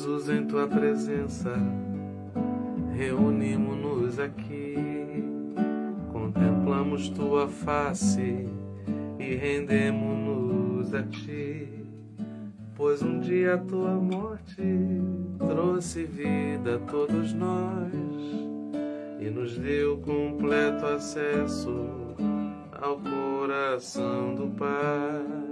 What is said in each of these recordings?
Jesus, em tua presença, reunimos-nos aqui, contemplamos tua face e rendemos-nos a ti, pois um dia a tua morte trouxe vida a todos nós e nos deu completo acesso ao coração do Pai.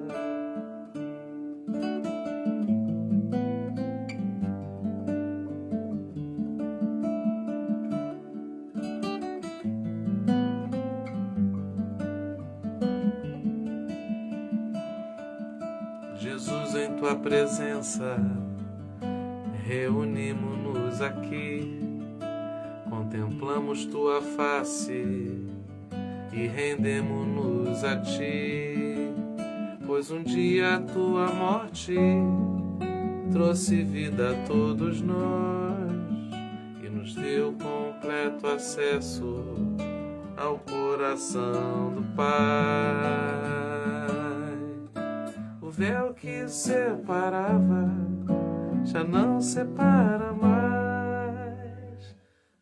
Jesus, em tua presença, reunimos-nos aqui, contemplamos tua face e rendemos-nos a ti, pois um dia a tua morte trouxe vida a todos nós e nos deu completo acesso ao coração do Pai. O véu que separava já não separa mais.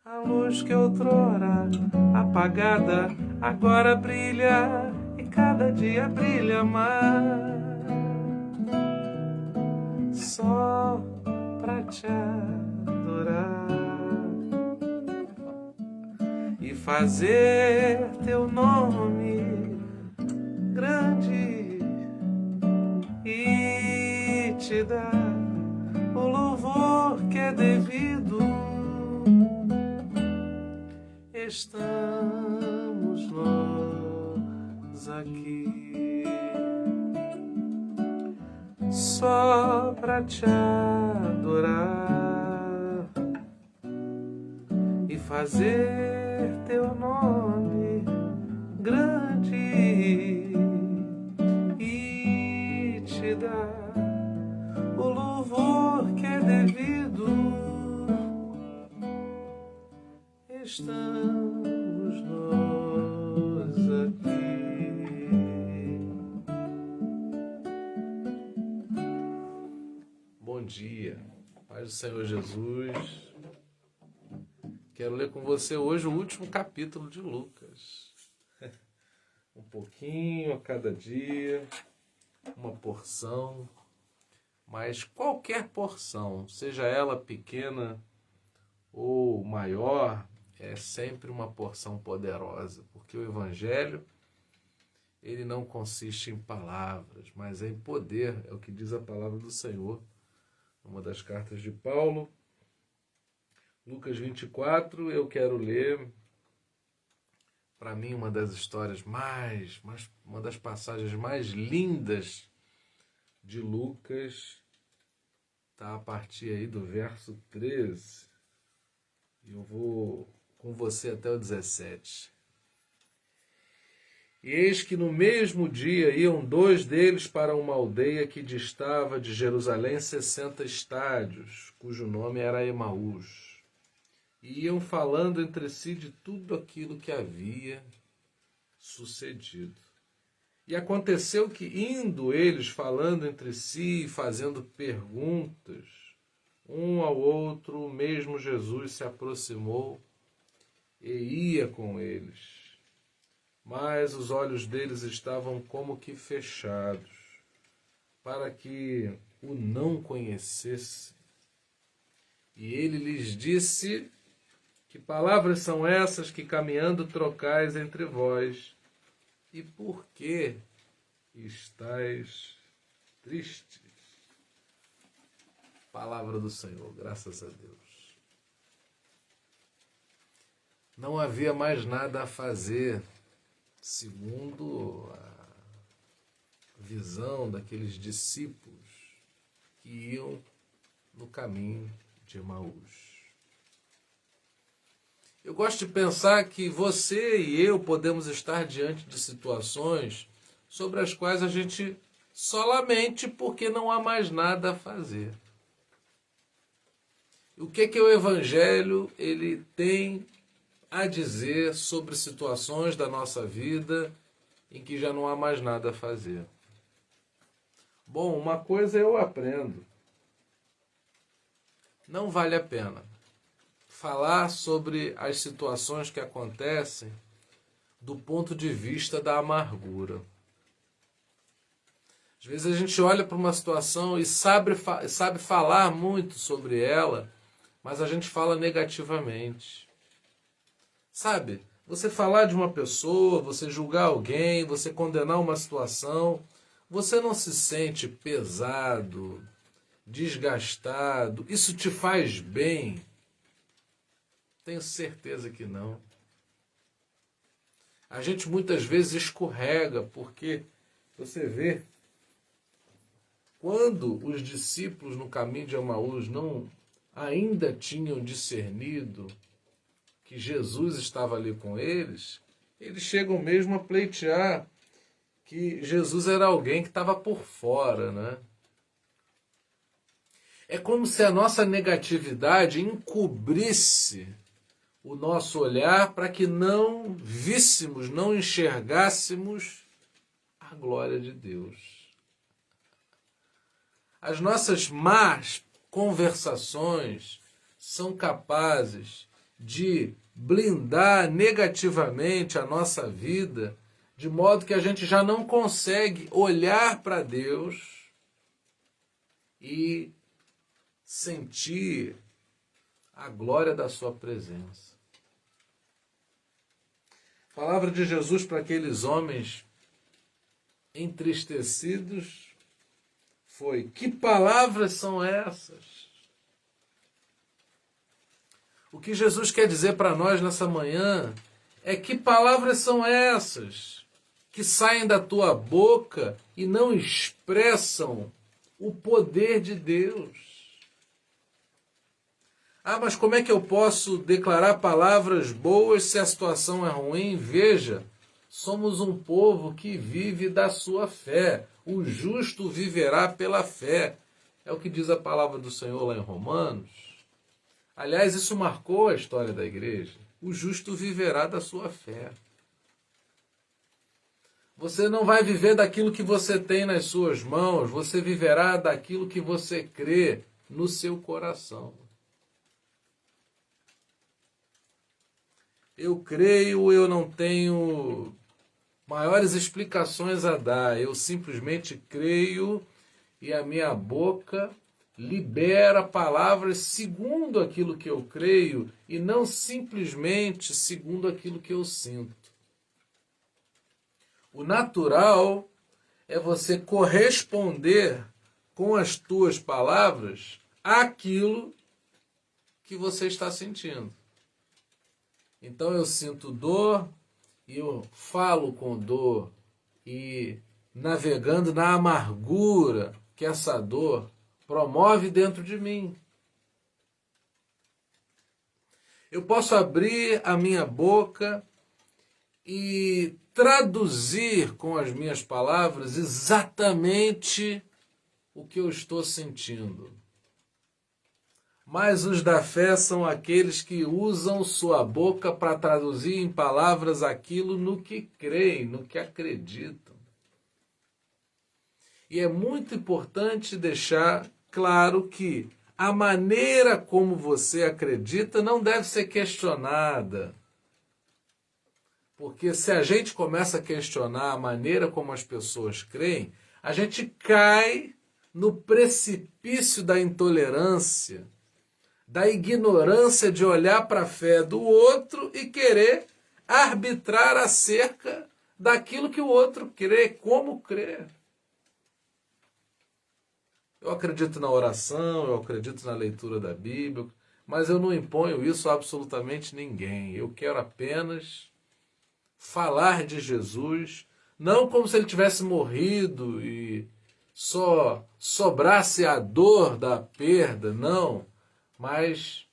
A luz que outrora apagada agora brilha e cada dia brilha mais. Só pra te adorar e fazer teu nome grande e te dar o louvor que é devido. Estamos nós aqui só pra te adorar e fazer teu nome grande e te dar o louvor que é devido. Estamos nós aqui. Bom dia, paz do Senhor Jesus. Quero ler com você hoje o último capítulo de Lucas. Um pouquinho a cada dia, uma porção, mas qualquer porção, seja ela pequena ou maior, é sempre uma porção poderosa, porque o Evangelho, ele não consiste em palavras, mas em poder, é o que diz a palavra do Senhor, numa das cartas de Paulo. Lucas 24, eu quero ler, para mim, uma das histórias uma das passagens mais lindas de Lucas, está a partir aí do verso 13, e eu vou com você até o 17. E eis que no mesmo dia iam 2 deles para uma aldeia que distava de Jerusalém 60 estádios, cujo nome era Emaús. E iam falando entre si de tudo aquilo que havia sucedido. E aconteceu que, indo eles falando entre si e fazendo perguntas, um ao outro, o mesmo Jesus se aproximou e ia com eles. Mas os olhos deles estavam como que fechados, para que o não conhecessem. E ele lhes disse: que palavras são essas que caminhando trocais entre vós? E por que estáis tristes? Palavra do Senhor, graças a Deus. Não havia mais nada a fazer, segundo a visão daqueles discípulos que iam no caminho de Emaús. Eu gosto de pensar que você e eu podemos estar diante de situações sobre as quais a gente só lamente porque não há mais nada a fazer. O que o Evangelho ele tem a dizer sobre situações da nossa vida em que já não há mais nada a fazer? Bom, uma coisa eu aprendo. não vale a pena falar sobre as situações que acontecem do ponto de vista da amargura. Às vezes a gente olha para uma situação e sabe falar muito sobre ela, mas a gente fala negativamente. Sabe? Você falar de uma pessoa, você julgar alguém, você condenar uma situação, você não se sente pesado, desgastado? Isso te faz bem? Tenho certeza que não. A gente muitas vezes escorrega, porque você vê, quando os discípulos no caminho de Emaús não ainda tinham discernido que Jesus estava ali com eles chegam mesmo a pleitear que Jesus era alguém que estava por fora, né? É como se a nossa negatividade encobrisse o nosso olhar para que não víssemos, não enxergássemos a glória de Deus. As nossas más conversações são capazes de blindar negativamente a nossa vida, de modo que a gente já não consegue olhar para Deus e sentir a glória da sua presença. A palavra de Jesus para aqueles homens entristecidos foi: que palavras são essas? O que Jesus quer dizer para nós nessa manhã é: que palavras são essas que saem da tua boca e não expressam o poder de Deus? Ah, mas como é que eu posso declarar palavras boas se a situação é ruim? Veja, somos um povo que vive da sua fé. O justo viverá pela fé. É o que diz a palavra do Senhor lá em Romanos. Aliás, isso marcou a história da igreja. O justo viverá da sua fé. Você não vai viver daquilo que você tem nas suas mãos, você viverá daquilo que você crê no seu coração. Eu creio, eu não tenho maiores explicações a dar. Eu simplesmente creio e a minha boca libera palavras segundo aquilo que eu creio e não simplesmente segundo aquilo que eu sinto. O natural é você corresponder com as tuas palavras àquilo que você está sentindo. Então eu sinto dor e eu falo com dor e navegando na amargura que essa dor promove dentro de mim. Eu posso abrir a minha boca e traduzir com as minhas palavras exatamente o que eu estou sentindo. Mas os da fé são aqueles que usam sua boca para traduzir em palavras aquilo no que creem, no que acreditam. E é muito importante deixar claro que a maneira como você acredita não deve ser questionada. Porque se a gente começa a questionar a maneira como as pessoas creem, a gente cai no precipício da intolerância, da ignorância de olhar para a fé do outro e querer arbitrar acerca daquilo que o outro crê, como crê. Eu acredito na oração, eu acredito na leitura da Bíblia, mas eu não imponho isso a absolutamente ninguém. Eu quero apenas falar de Jesus, não como se ele tivesse morrido e só sobrasse a dor da perda, não, mas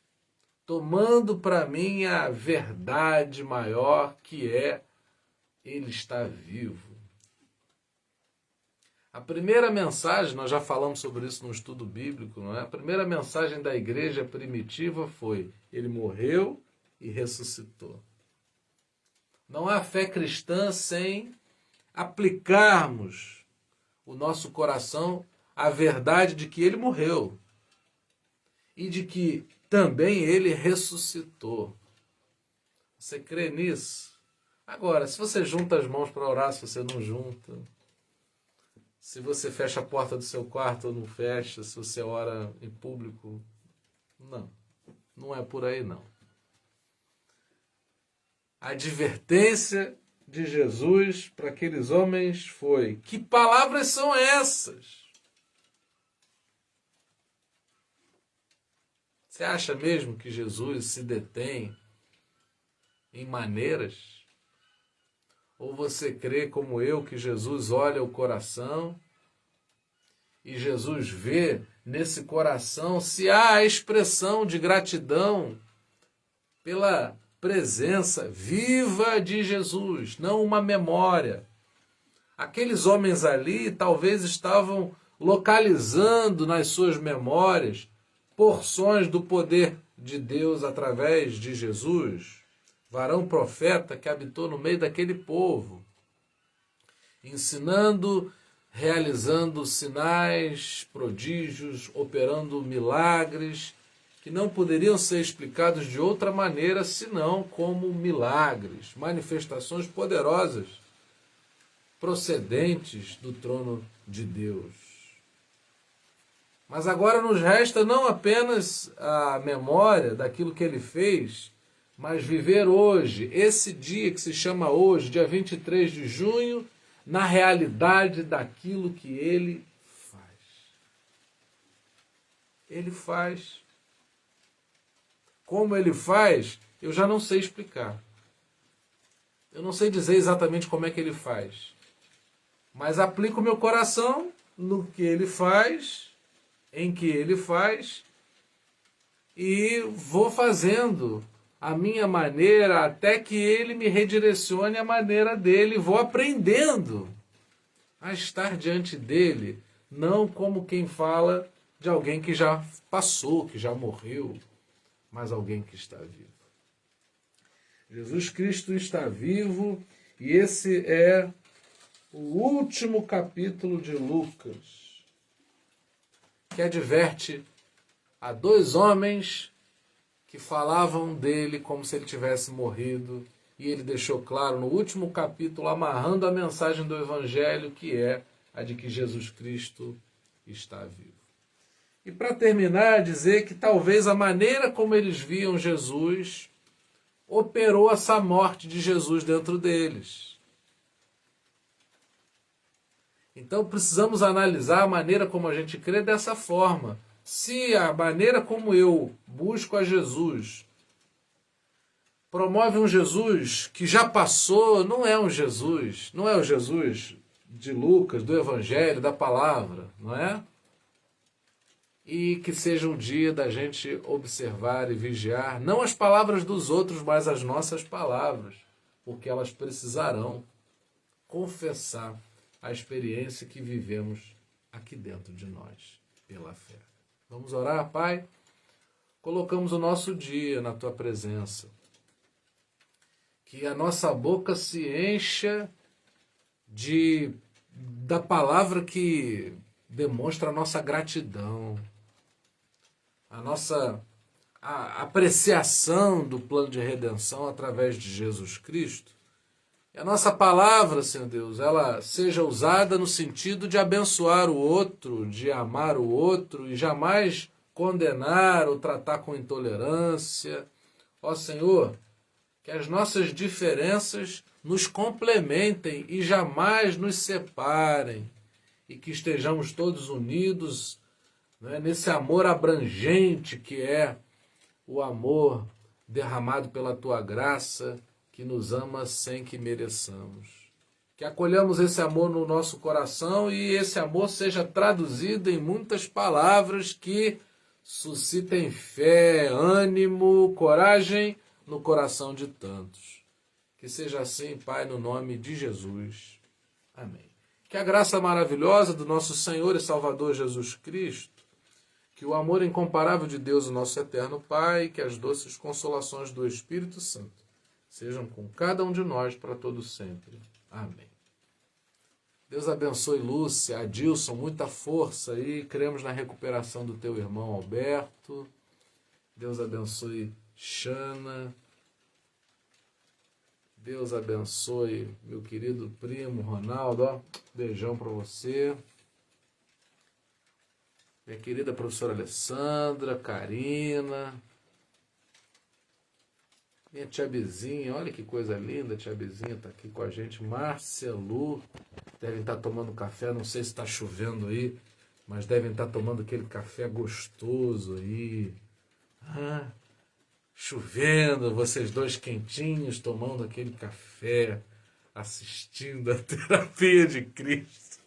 tomando para mim a verdade maior que é: ele está vivo. A primeira mensagem, nós já falamos sobre isso no estudo bíblico, não é? A primeira mensagem da igreja primitiva foi: ele morreu e ressuscitou. Não há fé cristã sem aplicarmos o nosso coração à verdade de que ele morreu e de que também ele ressuscitou. Você crê nisso? Agora, se você junta as mãos para orar, se você não junta, se você fecha a porta do seu quarto ou não fecha, se você ora em público, não é por aí não. A advertência de Jesus para aqueles homens foi: que palavras são essas? Você acha mesmo que Jesus se detém em maneiras? Ou você crê, como eu, que Jesus olha o coração e Jesus vê nesse coração se há a expressão de gratidão pela presença viva de Jesus, não uma memória. Aqueles homens ali talvez estavam localizando nas suas memórias porções do poder de Deus através de Jesus, varão profeta que habitou no meio daquele povo, ensinando, realizando sinais, prodígios, operando milagres que não poderiam ser explicados de outra maneira senão como milagres, manifestações poderosas procedentes do trono de Deus. Mas agora nos resta não apenas a memória daquilo que ele fez, mas viver hoje, esse dia que se chama hoje, dia 23 de junho, na realidade daquilo que ele faz. Ele faz. Como ele faz, eu já não sei explicar. Eu não sei dizer exatamente como é que ele faz. Mas aplico meu coração no que ele faz, em que ele faz, e vou fazendo a minha maneira até que ele me redirecione a maneira dele. Vou aprendendo a estar diante dele, não como quem fala de alguém que já passou, que já morreu, mas alguém que está vivo. Jesus Cristo está vivo e esse é o último capítulo de Lucas, que adverte a dois homens que falavam dele como se ele tivesse morrido, e ele deixou claro no último capítulo, amarrando a mensagem do Evangelho, que é a de que Jesus Cristo está vivo. E para terminar, dizer que talvez a maneira como eles viam Jesus operou essa morte de Jesus dentro deles. Então precisamos analisar a maneira como a gente crê dessa forma. Se a maneira como eu busco a Jesus promove um Jesus que já passou, não é um Jesus, não é o Jesus de Lucas, do Evangelho, da palavra, não é? E que seja um dia da gente observar e vigiar, não as palavras dos outros, mas as nossas palavras, porque elas precisarão confessar a experiência que vivemos aqui dentro de nós, pela fé. Vamos orar, Pai? Colocamos o nosso dia na Tua presença. Que a nossa boca se encha da palavra que demonstra a nossa gratidão, a nossa apreciação do plano de redenção através de Jesus Cristo. E a nossa palavra, Senhor Deus, ela seja usada no sentido de abençoar o outro, de amar o outro e jamais condenar ou tratar com intolerância. Ó Senhor, que as nossas diferenças nos complementem e jamais nos separem, e que estejamos todos unidos, né, nesse amor abrangente que é o amor derramado pela Tua graça, que nos ama sem que mereçamos. Que acolhamos esse amor no nosso coração e esse amor seja traduzido em muitas palavras que suscitem fé, ânimo, coragem no coração de tantos. Que seja assim, Pai, no nome de Jesus. Amém. Que a graça maravilhosa do nosso Senhor e Salvador Jesus Cristo, que o amor incomparável de Deus, o nosso eterno Pai, que as doces consolações do Espírito Santo sejam com cada um de nós para todo sempre. Amém. Deus abençoe Lúcia, Adilson, muita força aí. Cremos na recuperação do teu irmão Alberto. Deus abençoe Xana. Deus abençoe meu querido primo Ronaldo. Ó, beijão para você. Minha querida professora Alessandra, Karina. Minha tia Bezinha, olha que coisa linda, tia Bezinha está aqui com a gente. Marcelu, devem estar tomando café, não sei se está chovendo aí, mas devem estar tomando aquele café gostoso aí. Ah, chovendo, vocês dois quentinhos, tomando aquele café, assistindo a terapia de Cristo.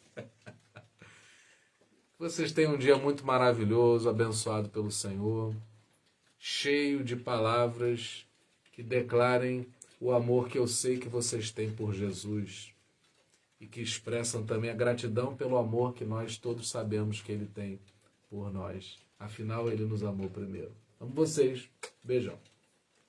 Vocês tenham um dia muito maravilhoso, abençoado pelo Senhor, cheio de palavras que declarem o amor que eu sei que vocês têm por Jesus e que expressam também a gratidão pelo amor que nós todos sabemos que Ele tem por nós. Afinal, Ele nos amou primeiro. Amo vocês. Beijão.